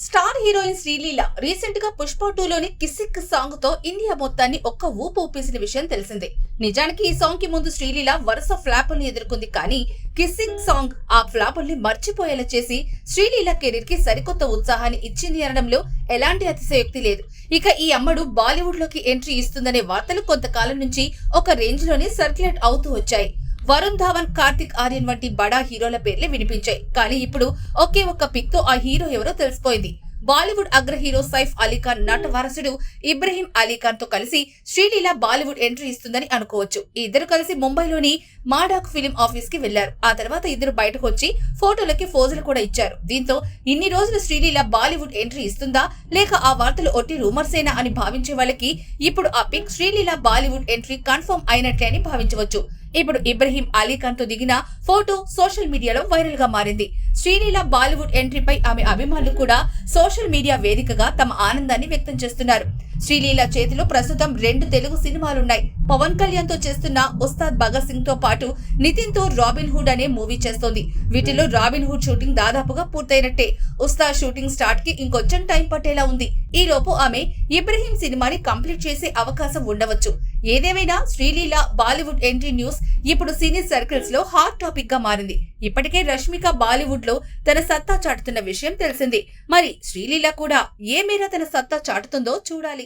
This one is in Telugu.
స్టార్ హీరోయిన్ శ్రీలీల రీసెంట్ గా పుష్ప 2లోని కిసిక్ సాంగ్ తో ఇండియా మొత్తాన్ని ఒక్క ఊపు ఊపేసిన విషయం తెలిసిందే. నిజానికి ఈ సాంగ్ కి ముందు శ్రీలీల వరుస ఫ్లాపుల్ని ఎదుర్కొంది. కానీ కిసిక్ సాంగ్ ఆ ఫ్లాపుల్ని మర్చిపోయేలా చేసి శ్రీలీల కెరీర్ కి సరికొత్త ఉత్సాహాన్ని ఇచ్చింది అనడంలో ఎలాంటి అతిశయోక్తి లేదు. ఇక ఈ అమ్మడు బాలీవుడ్ లోకి ఎంట్రీ ఇస్తుందనే వార్తలు కొంతకాలం నుంచి ఒక రేంజ్ లోనే సర్క్యులేట్ అవుతూ వచ్చాయి. వరుణ్ ధావన్, కార్తిక్ ఆర్యన్ వంటి బడా హీరోల పేర్లే వినిపించాయి. కానీ ఇప్పుడు ఒకే ఒక్క పిక్ తో ఆ హీరో ఎవరో తెలిసిపోయింది. బాలీవుడ్ అగ్ర హీరో సైఫ్ అలీఖాన్ నట వారసుడు ఇబ్రహీం అలీఖాన్ తో కలిసి శ్రీలీల బాలీవుడ్ ఎంట్రీ ఇస్తుందని అనుకోవచ్చు. ఈ ఇద్దరు కలిసి ముంబైలోని మాడాక్ ఫిలిం ఆఫీస్ కి వెళ్లారు. ఆ తర్వాత ఇద్దరు బయటకు వచ్చి ఫోటోలకి ఫోజులు కూడా ఇచ్చారు. దీంతో ఇన్ని రోజులు శ్రీలీల బాలీవుడ్ ఎంట్రీ ఇస్తుందా లేక ఆ వార్తలు ఒట్టి రూమర్సేనా అని భావించే వాళ్ళకి ఇప్పుడు ఆ pic Sreeleela Bollywood entry confirm అయినట్లే అని భావించవచ్చు. ఇప్పుడు ఇబ్రహీం అలీఖాన్ తో దిగిన ఫోటో సోషల్ మీడియాలో వైరల్ గా మారింది. శ్రీలీల బాలీవుడ్ ఎంట్రీపై ఆమె అభిమానులు కూడా సోషల్ మీడియా వేదికగా తమ ఆనందాన్ని వ్యక్తం చేస్తున్నారు. శ్రీలీల చేతిలో ప్రస్తుతం 2 తెలుగు సినిమాలున్నాయి. పవన్ కళ్యాణ్ తో చేస్తున్న ఉస్తాద్ భగత్ సింగ్ తో పాటు నితిన్ తో రాబిన్ హుడ్ అనే మూవీ చేస్తోంది. వీటిలో రాబిన్ హుడ్ షూటింగ్ దాదాపుగా పూర్తయినట్టే. ఉస్తాద్ షూటింగ్ స్టార్ట్ కి ఇంకొంచెం టైం పట్టేలా ఉంది. ఈ లోపు ఆమె ఇబ్రహీం సినిమాని కంప్లీట్ చేసే అవకాశం ఉండవచ్చు. ఏదేమైనా శ్రీలీల బాలీవుడ్ ఎంట్రీ న్యూస్ ఇప్పుడు సినీ సర్కిల్స్ లో హాట్ టాపిక్ గా మారింది. ఇప్పటికే రష్మిక బాలీవుడ్ లో తన సత్తా చాటుతున్న విషయం తెలిసింది. మరి శ్రీలీల కూడా ఏ మేర తన సత్తా చాటుతుందో చూడాలి.